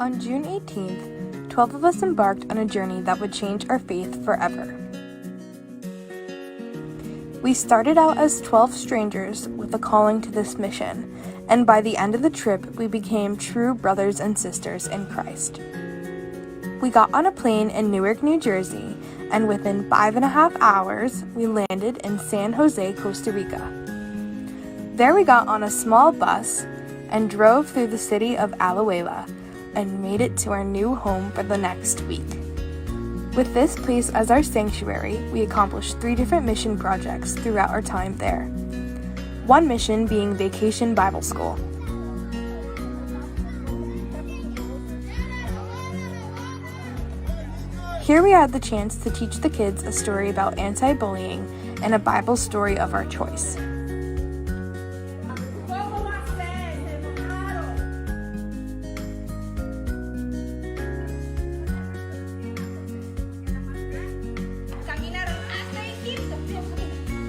On June 18th, 12 of us embarked on a journey that would change our faith forever. We started out as 12 strangers with a calling to this mission, and by the end of the trip, we became true brothers and sisters in Christ. We got on a plane in Newark, New Jersey, and within 5.5 hours, we landed in San Jose, Costa Rica. There we got on a small bus and drove through the city of Alajuela and made it to our new home for the next week. With this place as our sanctuary, we accomplished 3 different mission projects throughout our time there. One mission being Vacation Bible School. Here we had the chance to teach the kids a story about anti-bullying and a Bible story of our choice.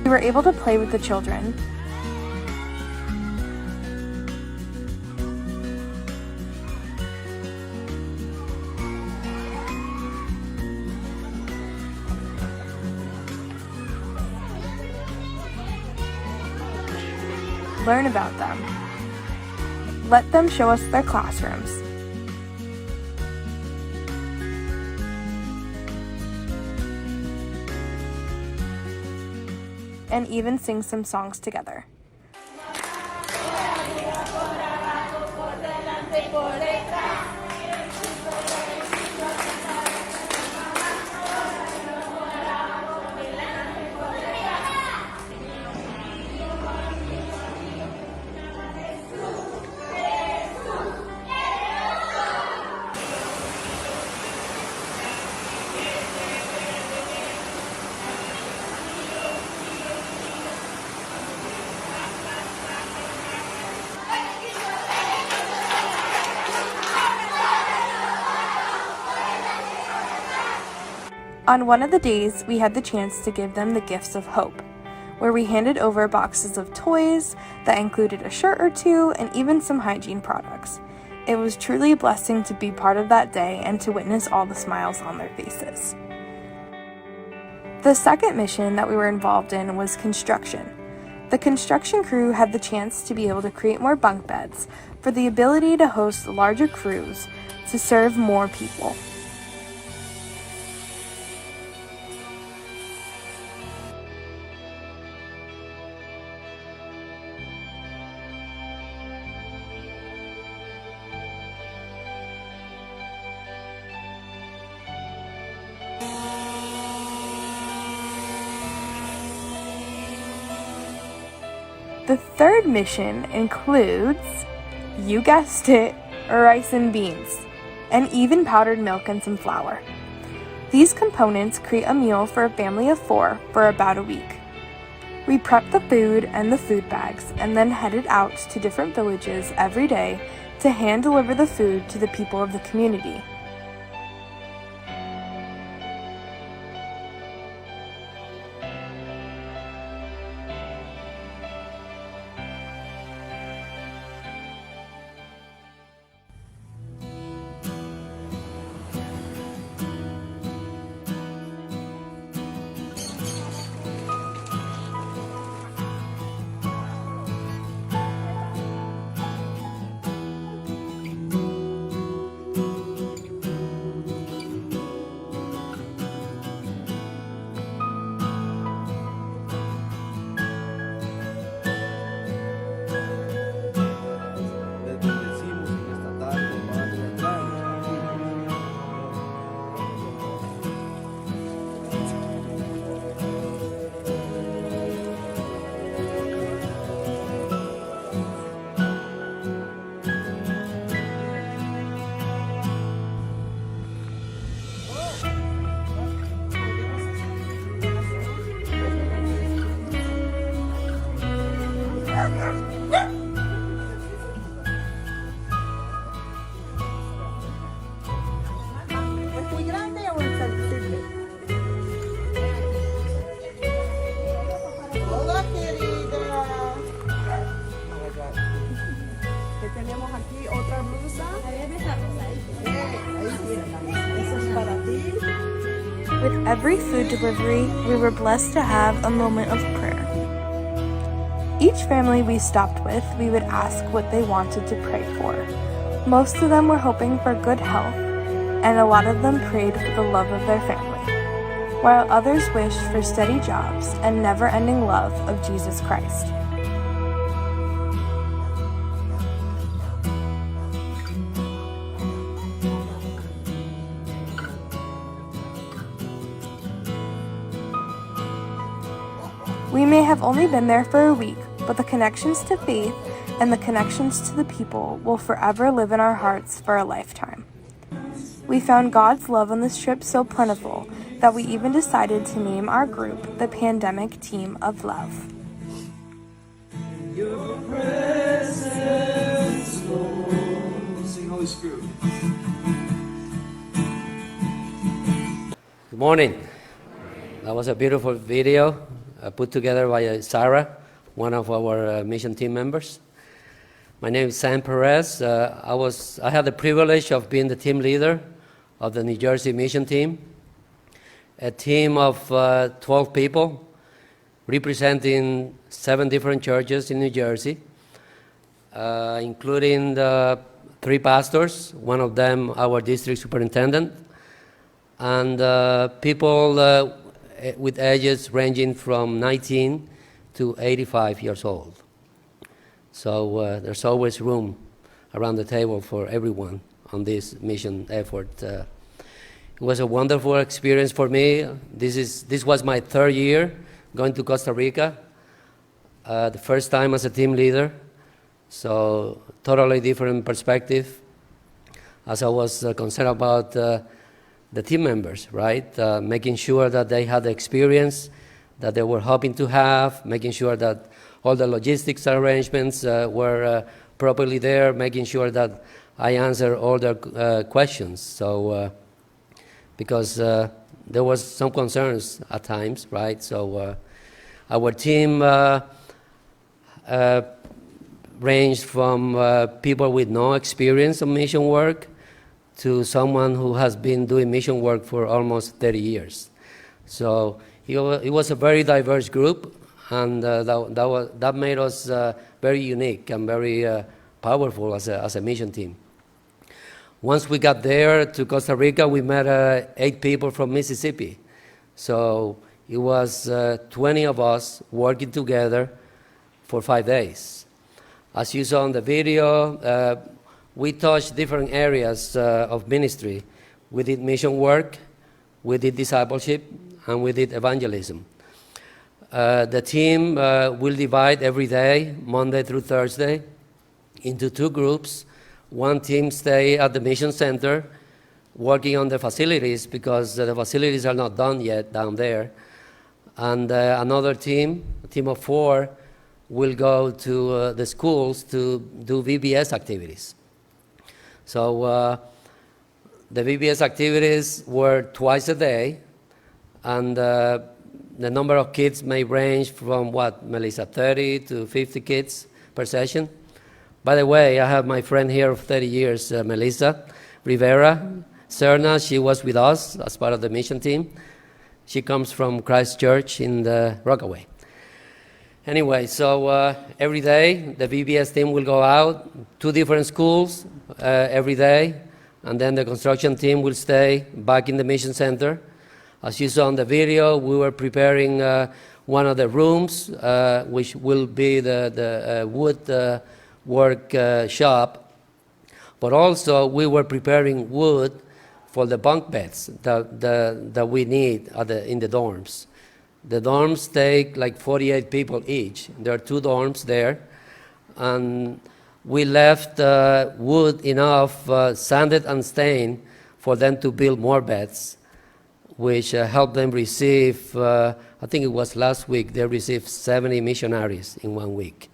We were able to play with the children, learn about them, let them show us their classrooms, and even sing some songs together. On one of the days, we had the chance to give them the gifts of hope, where we handed over boxes of toys that included a shirt or 2 and even some hygiene products. It was truly a blessing to be part of that day and to witness all the smiles on their faces. The second mission that we were involved in was construction. The construction crew had the chance to be able to create more bunk beds for the ability to host larger crews to serve more people. The third mission includes, you guessed it, rice and beans, and even powdered milk and some flour. These components create a meal for a family of 4 for about a week. We prepped the food and the food bags and then headed out to different villages every day to hand deliver the food to the people of the community. With every food delivery, we were blessed to have a moment of prayer. Each family we stopped with, we would ask what they wanted to pray for. Most of them were hoping for good health, and a lot of them prayed for the love of their family, while others wished for steady jobs and never-ending love of Jesus Christ. We may have only been there for a week, but the connections to faith and the connections to the people will forever live in our hearts for a lifetime. We found God's love on this trip so plentiful that we even decided to name our group the Pandemic Team of Love. Your presence, Lord. Sing Holy Spirit. Good morning. That was a beautiful video put together by Sarah, one of our mission team members. My name is Sam Perez. I had the privilege of being the team leader of the New Jersey mission team, a team of 12 people representing 7 different churches in New Jersey, including 3 pastors, one of them our district superintendent, and people with ages ranging from 19 to 85 years old. So there's always room around the table for everyone on this mission effort. It was a wonderful experience for me. This was my 3rd year going to Costa Rica, the first time as a team leader, so totally different perspective, as I was concerned about the team members, right? Making sure that they had the experience that they were hoping to have, making sure that all the logistics arrangements were properly there, making sure that I answer all their questions. So, because there was some concerns at times, right? So our team ranged from people with no experience of mission work to someone who has been doing mission work for almost 30 years. So it was a very diverse group, and that made us very unique and very powerful as a mission team. Once we got there to Costa Rica, we met 8 people from Mississippi. So it was 20 of us working together for 5 days. As you saw in the video, we touched different areas of ministry. We did mission work, we did discipleship, and we did evangelism. The team will divide every day, Monday through Thursday, into 2 groups. One team stay at the mission center, working on the facilities, because the facilities are not done yet down there. And another team, a team of 4, will go to the schools to do VBS activities. So the VBS activities were twice a day, and the number of kids may range from, what, Melissa, 30 to 50 kids per session? By the way, I have my friend here of 30 years, Melissa Rivera Serna. She was with us as part of the mission team. She comes from Christ Church in the Rockaway. Anyway, so every day the VBS team will go out, 2 different schools every day, and then the construction team will stay back in the mission center. As you saw in the video, we were preparing one of the rooms, which will be the wood work shop, but also we were preparing wood for the bunk beds that we need in the dorms. The dorms take like 48 people each. There are 2 dorms there, and we left wood enough, sanded and stained, for them to build more beds, which helped them receive, I think it was last week, they received 70 missionaries in 1 week.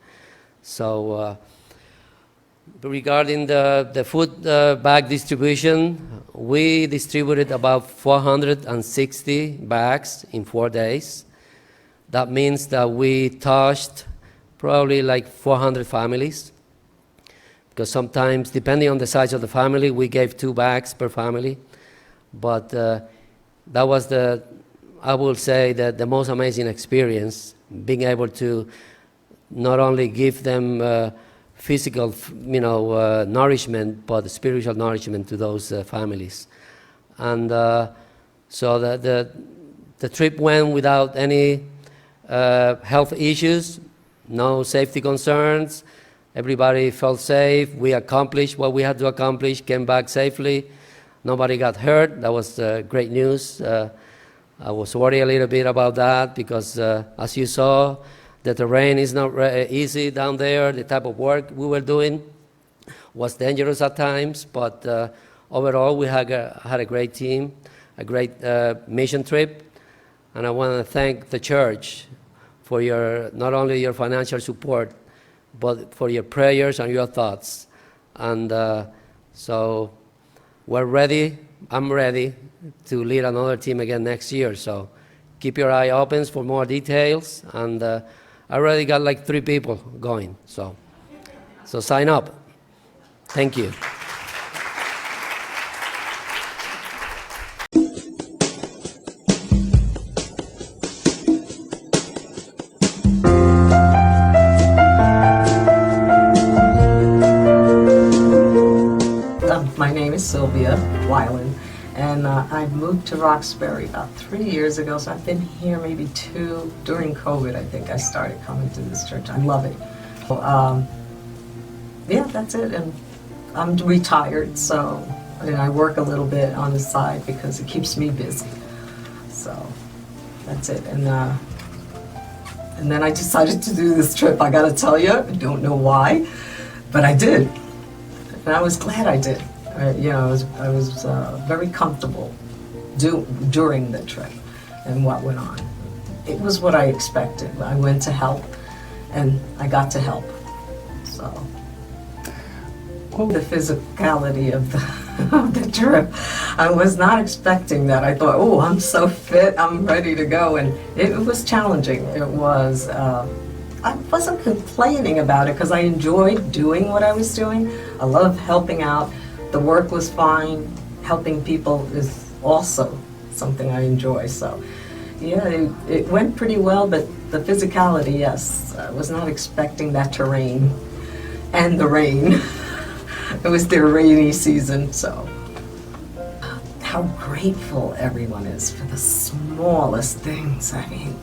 So regarding the food bag distribution, we distributed about 460 bags in 4 days. That means that we touched probably like 400 families, because sometimes, depending on the size of the family, we gave 2 bags per family. But that was I will say that the most amazing experience, being able to not only give them physical, nourishment, but spiritual nourishment to those families. And so the trip went without any health issues, no safety concerns. Everybody felt safe. We accomplished what we had to accomplish, came back safely. Nobody got hurt. That was great news. I was worried a little bit about that because, as you saw, the terrain is not easy down there. The type of work we were doing was dangerous at times, but overall we had a great team, a great mission trip, and I want to thank the church for not only your financial support, but for your prayers and your thoughts. And so we're ready. I'm ready to lead another team again next year. So keep your eye open for more details. And I already got like 3 people going. So sign up. Thank you. My name is Sylvia Weiland, and I moved to Roxbury about 3 years ago, so I've been here maybe 2. During COVID, I think I started coming to this church. I love it. Yeah, that's it, and I'm retired, so I work a little bit on the side because it keeps me busy. So that's it, and then I decided to do this trip. I gotta tell you, I don't know why, but I did, and I was glad I did. I was very comfortable during the trip and what went on. It was what I expected. I went to help, and I got to help. So the physicality of the trip, I was not expecting that. I thought, oh, I'm so fit, I'm ready to go, and it was challenging. It was. I wasn't complaining about it because I enjoyed doing what I was doing. I love helping out. The work was fine. Helping people is also something I enjoy. So, yeah, it went pretty well, but the physicality, yes. I was not expecting that terrain and the rain. It was the rainy season, so. How grateful everyone is for the smallest things. I mean,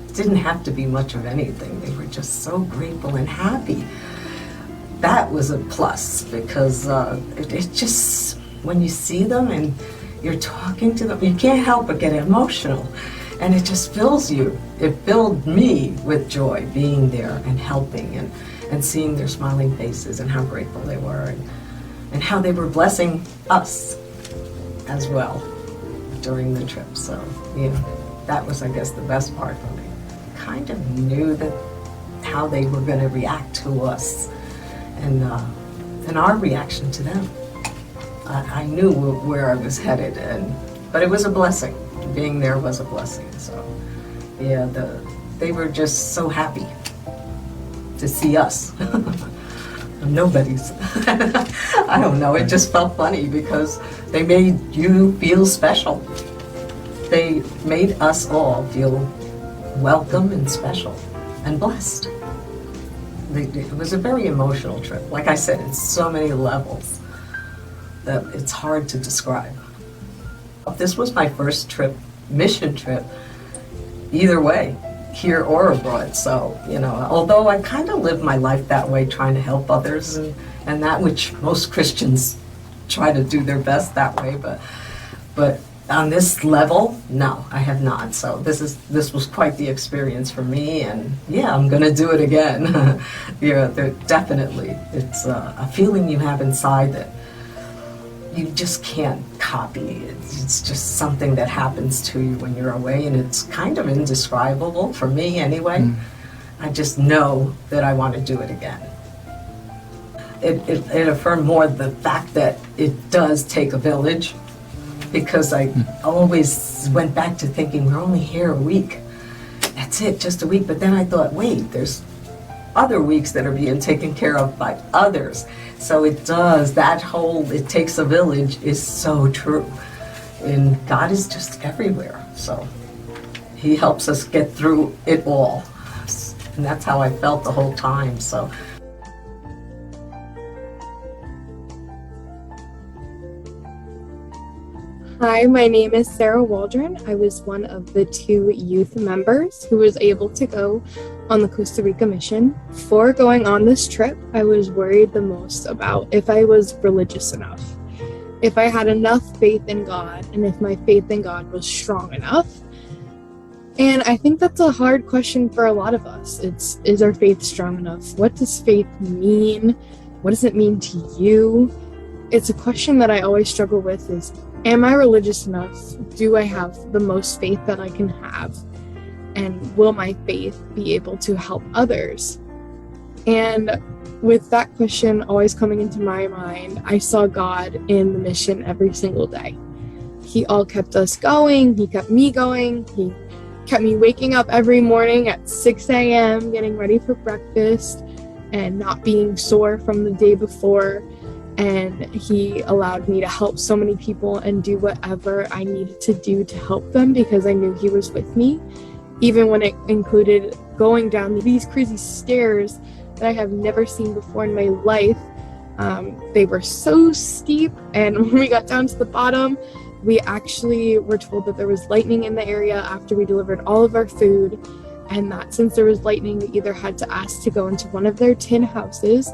it didn't have to be much of anything. They were just so grateful and happy. That was a plus because it just, when you see them and you're talking to them, you can't help but get emotional. And it just fills you. It filled me with joy being there and helping and seeing their smiling faces and how grateful they were and how they were blessing us as well during the trip. So, yeah, that was, I guess, the best part for me. Kind of knew that how they were going to react to us. And our reaction to them. I knew where I was headed, but it was a blessing. Being there was a blessing. So, yeah, they were just so happy to see us. Nobody's. I don't know. It just felt funny because they made you feel special. They made us all feel welcome and special and blessed. It was a very emotional trip. Like I said, it's so many levels that it's hard to describe. This was my first trip, mission trip, either way, here or abroad. So, although I kind of lived my life that way, trying to help others and that which most Christians try to do their best that way, but on this level, no, I have not. So this was quite the experience for me, and yeah, I'm gonna do it again. Yeah, definitely. It's a feeling you have inside that you just can't copy. It's just something that happens to you when you're away, and it's kind of indescribable for me anyway. I just know that I want to do it again. It affirmed more the fact that it does take a village. Because I always went back to thinking, we're only here a week. That's it, just a week. But then I thought, wait, there's other weeks that are being taken care of by others. So it does, that whole, it takes a village is so true. And God is just everywhere. So He helps us get through it all. And that's how I felt the whole time. So Hi, my name is Sarah Waldron. I was one of the 2 youth members who was able to go on the Costa Rica mission. Before going on this trip, I was worried the most about if I was religious enough, if I had enough faith in God, and if my faith in God was strong enough. And I think that's a hard question for a lot of us. Is our faith strong enough? What does faith mean? What does it mean to you? It's a question that I always struggle with is, am I religious enough? Do I have the most faith that I can have? And will my faith be able to help others? And with that question always coming into my mind, I saw God in the mission every single day. He all kept us going. He kept me going. He kept me waking up every morning at 6 a.m., getting ready for breakfast and not being sore from the day before. And He allowed me to help so many people and do whatever I needed to do to help them because I knew He was with me, even when it included going down these crazy stairs that I have never seen before in my life. They were so steep, and when we got down to the bottom, we actually were told that there was lightning in the area after we delivered all of our food, and that since there was lightning, we either had to ask to go into one of their tin houses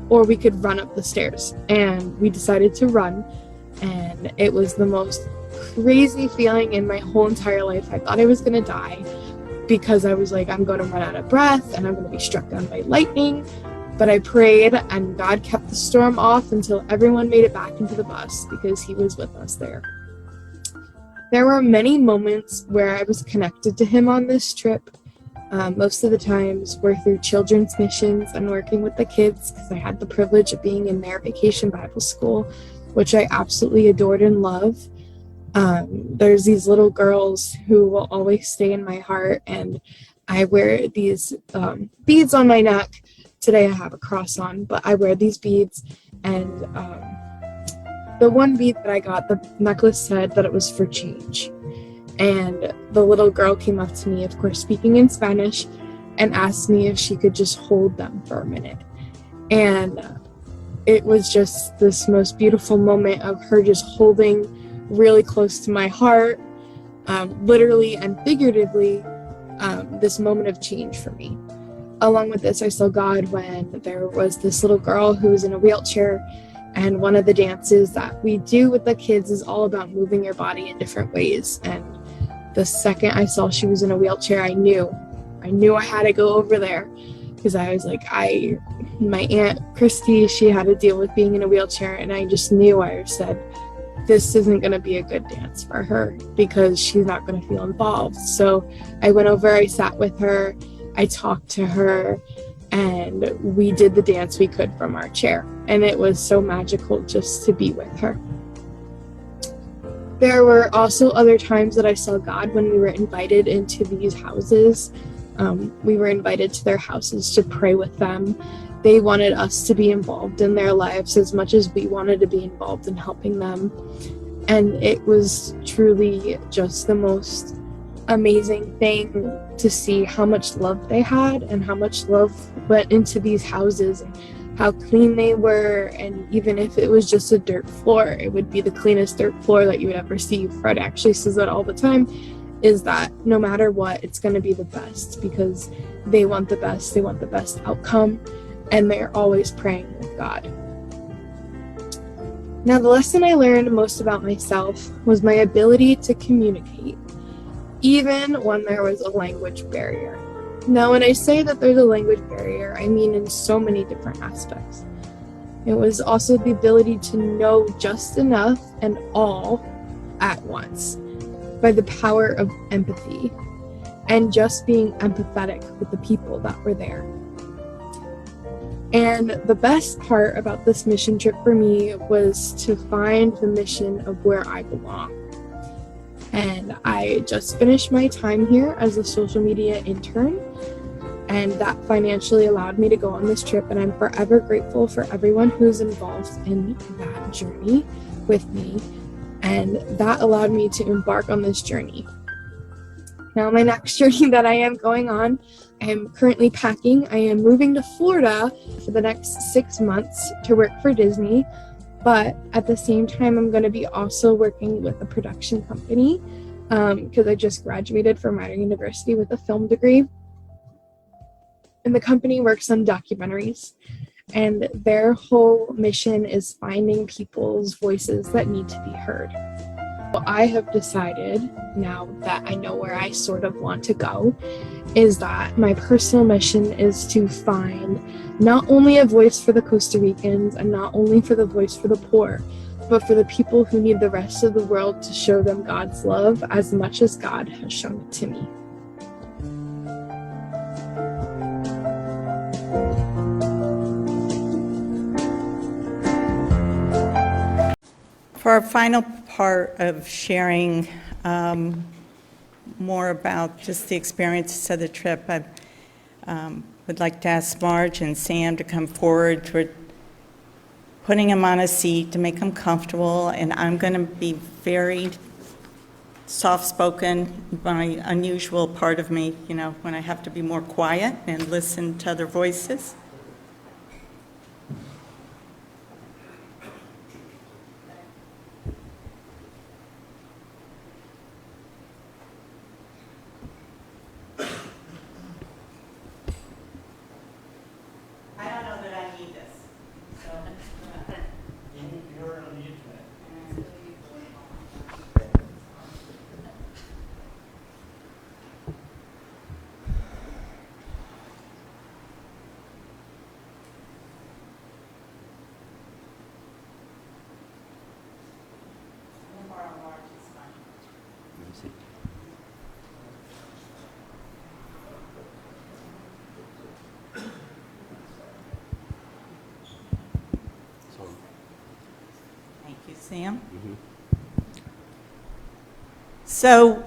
or we could run up the stairs. And we decided to run, and it was the most crazy feeling in my whole entire life. I thought I was gonna die because I was like, I'm gonna run out of breath and I'm gonna be struck down by lightning. But I prayed, and God kept the storm off until everyone made it back into the bus because He was with us there. There were many moments where I was connected to Him on this trip. Most of the times were through children's missions and working with the kids because I had the privilege of being in their vacation Bible school, which I absolutely adored and love. There's these little girls who will always stay in my heart, and I wear these beads on my neck. Today I have a cross on, but I wear these beads, and the one bead that I got, the necklace said that it was for change. And the little girl came up to me, of course, speaking in Spanish, and asked me if she could just hold them for a minute. And it was just this most beautiful moment of her just holding really close to my heart, literally and figuratively, this moment of change for me. Along with this, I saw God when there was this little girl who was in a wheelchair, and one of the dances that we do with the kids is all about moving your body in different ways. And the second I saw she was in a wheelchair, I knew I had to go over there, because I was like, my Aunt Christy, she had to deal with being in a wheelchair, and I just knew, I said, this isn't going to be a good dance for her because she's not going to feel involved. So I went over, I sat with her, I talked to her, and we did the dance we could from our chair. And it was so magical just to be with her. There were also other times that I saw God when we were invited into these houses. We were invited to their houses to pray with them. They wanted us to be involved in their lives as much as we wanted to be involved in helping them. And it was truly just the most amazing thing to see how much love they had and how much love went into these houses and how clean they were. And even if it was just a dirt floor, it would be the cleanest dirt floor that you would ever see. Fred actually says that all the time, is that no matter what, it's going to be the best, because they want the best outcome, and they're always praying with God. Now, the lesson I learned most about myself was my ability to communicate, even when there was a language barrier. Now, when I say that there's a language barrier, I mean in so many different aspects. It was also the ability to know just enough and all at once by the power of empathy and just being empathetic with the people that were there. And the best part about this mission trip for me was to find the mission of where I belong. And I just finished my time here as a social media intern, and that financially allowed me to go on this trip, and I'm forever grateful for everyone who's involved in that journey with me. and that allowed me to embark on this journey. Now, my next journey that I am going on, I am currently packing. I am moving to Florida for the next 6 months to work for Disney, but at the same time, I'm going to be also working with a production company because I just graduated from Rider University with a film degree. And the company works on documentaries, and their whole mission is finding people's voices that need to be heard. What I have decided, now that I know where I sort of want to go, is that my personal mission is to find not only a voice for the Costa Ricans and not only for the voice for the poor, but for the people who need the rest of the world to show them God's love as much as God has shown it to me. For our final part of sharing more about just the experiences of the trip, I would like to ask Marge and Sam to come forward. We're putting them on a seat to make them comfortable, and I'm going to be very soft-spoken, my unusual part of me, you know, when I have to be more quiet and listen to other voices. I don't know that I need this. So. You're on the internet. Thank you, Sam. So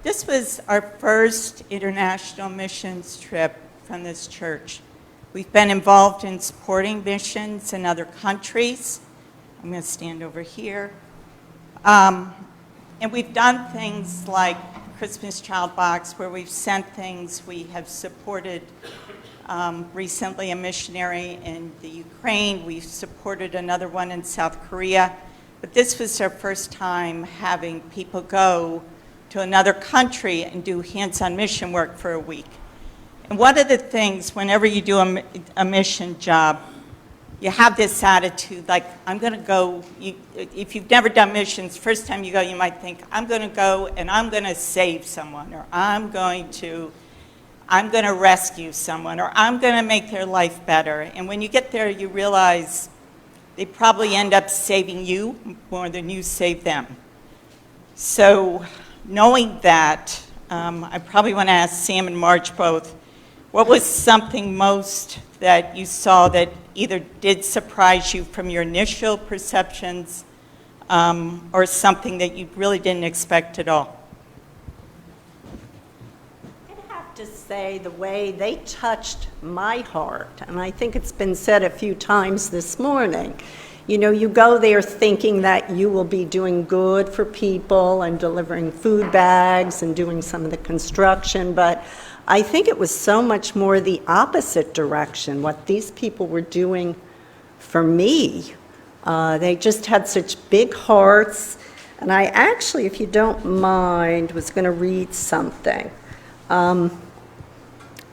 this was our first international missions trip from this church. We've been involved in supporting missions in other countries. I'm going to stand over here. And we've done things like Christmas Child Box, where we've sent things. We have supported recently a missionary in the Ukraine. We've supported another one in South Korea. But this was our first time having people go to another country and do hands-on mission work for a week. And one of the things, whenever you do a mission job, you have this attitude, like, I'm going to go, if you've never done missions, first time you go, you might think, I'm going to go and I'm going to save someone, or I'm going to rescue someone, or I'm going to make their life better. And when you get there, you realize they probably end up saving you more than you save them. So knowing that, I probably want to ask Sam and Marge both, what was something most that you saw that either did surprise you from your initial perceptions or something that you really didn't expect at all? I have to say the way they touched my heart, and I think it's been said a few times this morning. You know, you go there thinking that you will be doing good for people and delivering food bags and doing some of the construction, but I think it was so much more the opposite direction, what these people were doing for me. They just had such big hearts. And I actually, if you don't mind, was going to read something.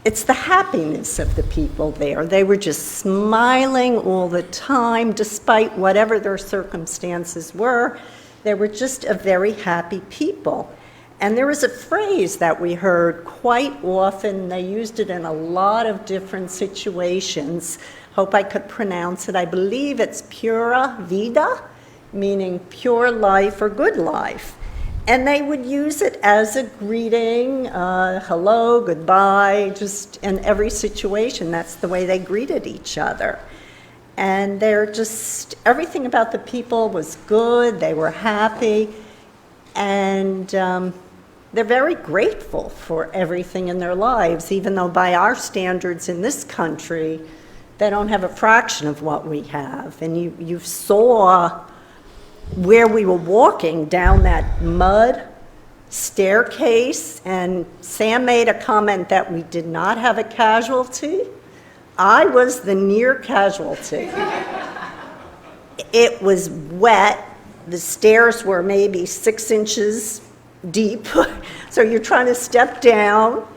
It's the happiness of the people there. They were just smiling all the time, despite whatever their circumstances were. They were just a very happy people. And there was a phrase that we heard quite often. They used it in a lot of different situations. Hope I could pronounce it. I believe it's pura vida, meaning pure life or good life. And they would use it as a greeting, hello, goodbye, just in every situation. That's the way they greeted each other. And they're just, everything about the people was good. They were happy. And they're very grateful for everything in their lives, even though by our standards in this country, they don't have a fraction of what we have. And you saw where we were walking down that mud staircase, and Sam made a comment that we did not have a casualty. I was the near casualty. It was wet. The stairs were maybe 6 inches deep. So you're trying to step down,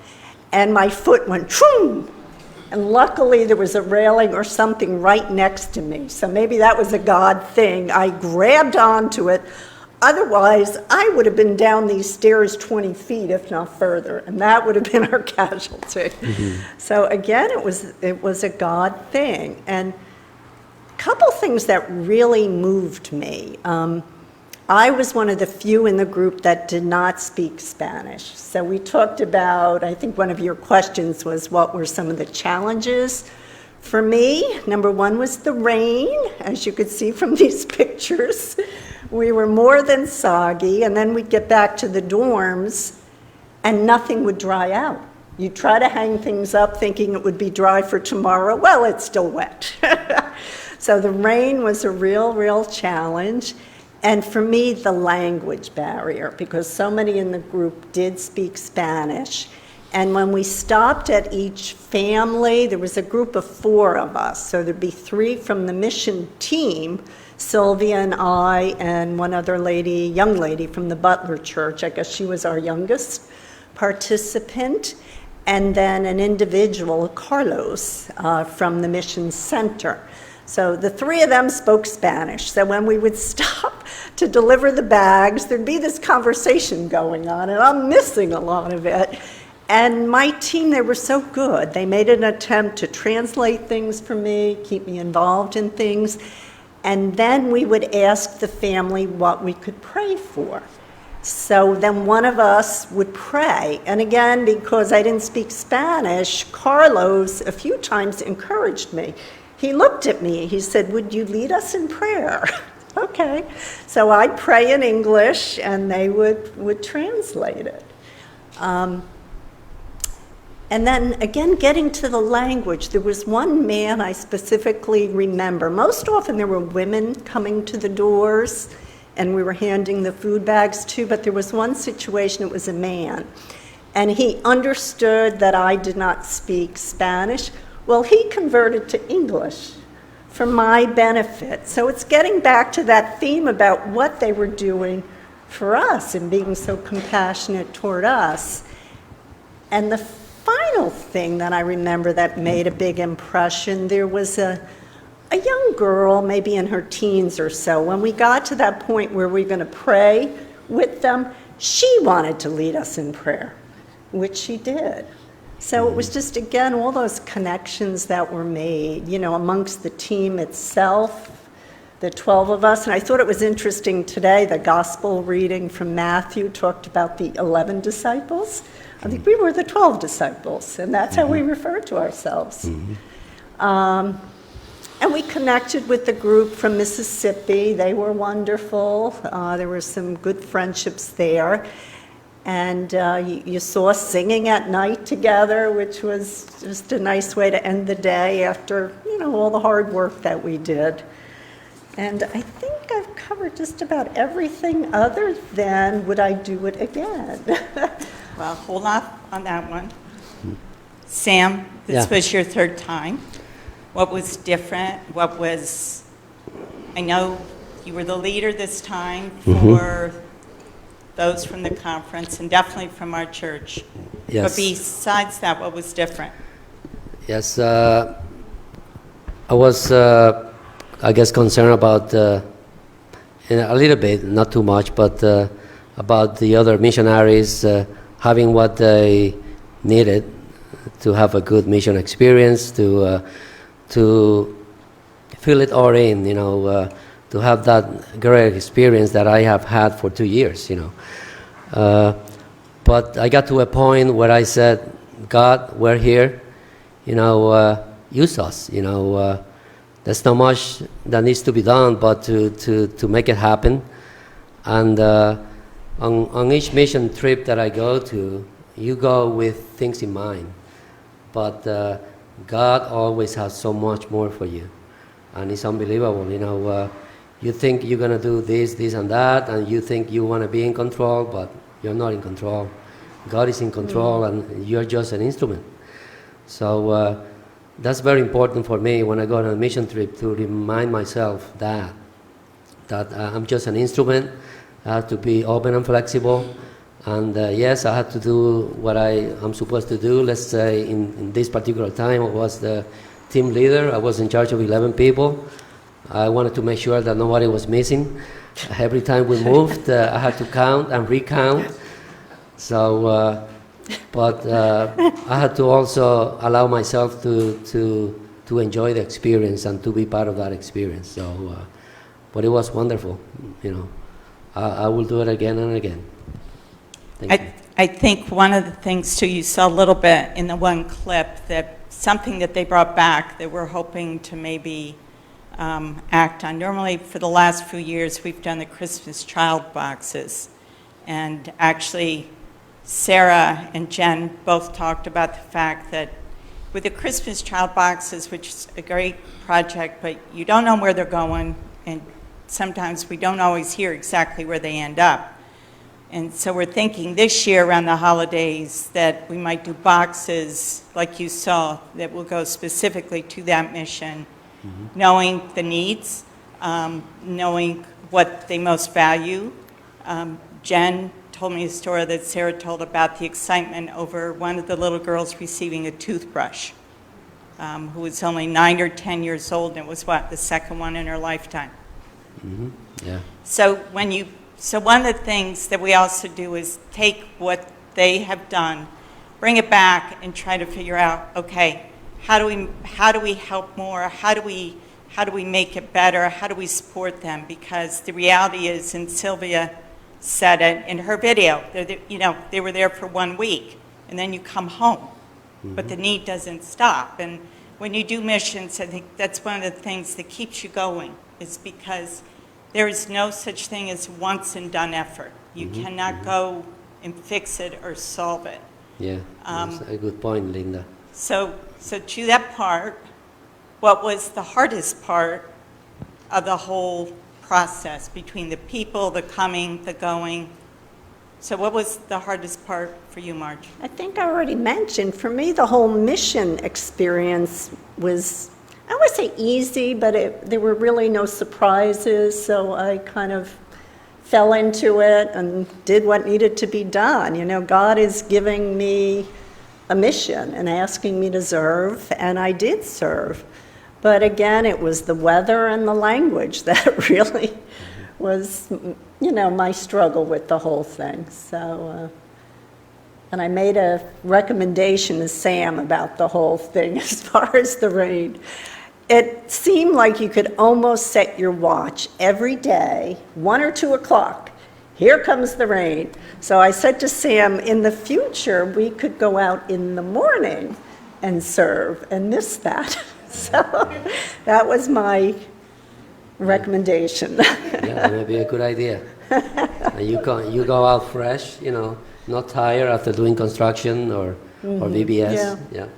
and my foot went choom. And luckily there was a railing or something right next to me. So maybe that was a God thing. I grabbed onto it. Otherwise, I would have been down these stairs 20 feet, if not further, and that would have been our casualty. So again, it was a God thing. And a couple things that really moved me. I was one of the few in the group that did not speak Spanish. So we talked about, I think one of your questions was, what were some of the challenges? For me, number one was the rain, as you could see from these pictures. We were more than soggy, and then we'd get back to the dorms, and nothing would dry out. You'd try to hang things up thinking it would be dry for tomorrow. Well, it's still wet. So the rain was a real challenge. And for me, the language barrier, because so many in the group did speak Spanish. And when we stopped at each family, there was a group of 4 of us. So there'd be 3 from the mission team, Sylvia and I, and one other lady, young lady from the Butler Church. I guess she was our youngest participant. And then an individual, Carlos, from the mission center. So the 3 of them spoke Spanish. So when we would stop to deliver the bags, there'd be this conversation going on, and I'm missing a lot of it. And my team, they were so good. They made an attempt to translate things for me, keep me involved in things. And then we would ask the family what we could pray for. So then one of us would pray. And again, because I didn't speak Spanish, Carlos a few times encouraged me. He looked at me, he said, "Would you lead us in prayer?" Okay. So I'd pray in English, and they would translate it. And then again, getting to the language, there was one man I specifically remember. Most often there were women coming to the doors, and we were handing the food bags to, but there was one situation, it was a man. And he understood that I did not speak Spanish. Well, he converted to English for my benefit. So it's getting back to that theme about what they were doing for us and being so compassionate toward us. And the final thing that I remember that made a big impression, there was a young girl, maybe in her teens or so. When we got to that point where we were going to pray with them, she wanted to lead us in prayer, which she did. So it was just, again, all those connections that were made, amongst the team itself, the 12 of us. And I thought it was interesting today, the gospel reading from Matthew talked about the 11 disciples. I think we were the 12 disciples, and that's how we refer to ourselves. And we connected with the group from Mississippi. They were wonderful. There were some good friendships there. And you saw us singing at night together, which was just a nice way to end the day after, all the hard work that we did. And I think I've covered just about everything other than would I do it again? Well, hold off on that one. Sam, this was your 3rd time. What was different? I know you were the leader this time for those from the conference and definitely from our church. Yes. But besides that, what was different? Yes, I was, I guess, concerned about, a little bit, not too much, but about the other missionaries having what they needed to have a good mission experience, to fill it all in, to have that great experience that I have had for 2 years, But I got to a point where I said, God, we're here, use us, there's not much that needs to be done, but to make it happen. And on each mission trip that I go to, you go with things in mind, but God always has so much more for you, and it's unbelievable, you think you're going to do this, this, and that, and you think you want to be in control, but you're not in control. God is in control, and you're just an instrument. So that's very important for me when I go on a mission trip, to remind myself that I'm just an instrument. I have to be open and flexible. And yes, I had to do what I'm supposed to do. Let's say in this particular time, I was the team leader. I was in charge of 11 people. I wanted to make sure that nobody was missing. Every time we moved, I had to count and recount. So, but I had to also allow myself to enjoy the experience and to be part of that experience. So, but it was wonderful. You know, I will do it again and again. Thank you. I think one of the things, too, you saw a little bit in the one clip, that something that they brought back that we're hoping to maybe act on. Normally, for the last few years, we've done the Christmas child boxes. And actually, Sarah and Jen both talked about the fact that with the Christmas child boxes, which is a great project, but you don't know where they're going, and sometimes we don't always hear exactly where they end up. And so we're thinking this year around the holidays that we might do boxes like you saw that will go specifically to that mission, knowing the needs, knowing what they most value. Jen told me a story that Sarah told about the excitement over one of the little girls receiving a toothbrush, who was only 9 or 10 years old, and it was the second one in her lifetime. Yeah. So one of the things that we also do is take what they have done, bring it back, and try to figure out, okay, how do we help more? How do we make it better? How do we support them? Because the reality is, and Sylvia said it in her video, they were there for 1 week, and then you come home, but the need doesn't stop. And when you do missions, I think that's one of the things that keeps you going, is because there is no such thing as once and done effort. You cannot go and fix it or solve it. Yeah, that's a good point, Linda. So to that part, what was the hardest part of the whole process between the people, the coming, the going? So what was the hardest part for you, Marge? I think I already mentioned, for me, the whole mission experience was, I would say easy, but there were really no surprises, so I kind of fell into it and did what needed to be done. You know, God is giving me a mission and asking me to serve, and I did serve. But again, it was the weather and the language that really was, my struggle with the whole thing. So, and I made a recommendation to Sam about the whole thing as far as the rain. It seemed like you could almost set your watch every day, 1 or 2 o'clock. Here comes the rain. So I said to Sam, in the future, we could go out in the morning and serve and miss that. So that was my recommendation. Yeah, that may be a good idea. And you go out fresh, not tired after doing construction or VBS. Yeah.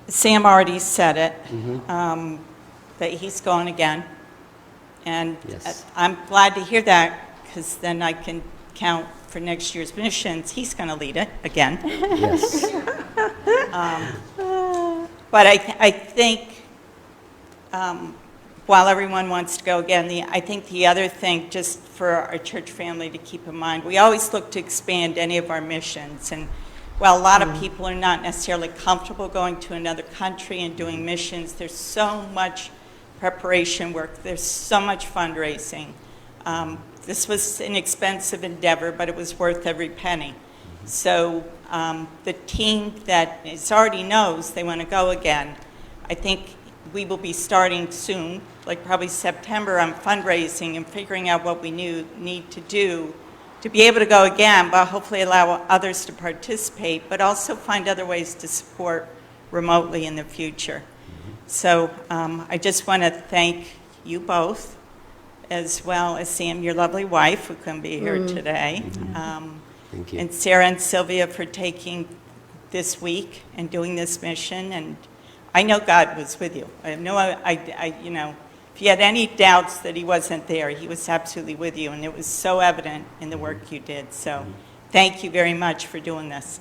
Sam already said it, that he's going again. And Yes. I'm glad to hear that, because then I can count for next year's missions. He's going to lead it again. Yes. But I think while everyone wants to go again, I think the other thing, just for our church family to keep in mind, we always look to expand any of our missions. And while a lot of people are not necessarily comfortable going to another country and doing missions, there's so much preparation work. There's so much fundraising. This was an expensive endeavor, but it was worth every penny. So the team that already knows they want to go again, I think we will be starting soon, like probably September, on fundraising and figuring out what we need to do to be able to go again, but hopefully allow others to participate, but also find other ways to support remotely in the future. So I just want to thank you both, as well as Sam, your lovely wife, who couldn't be here today. Thank you. And Sarah and Sylvia for taking this week and doing this mission. And I know God was with you. I know, if you had any doubts that he wasn't there, he was absolutely with you, and it was so evident in the work you did. So thank you very much for doing this.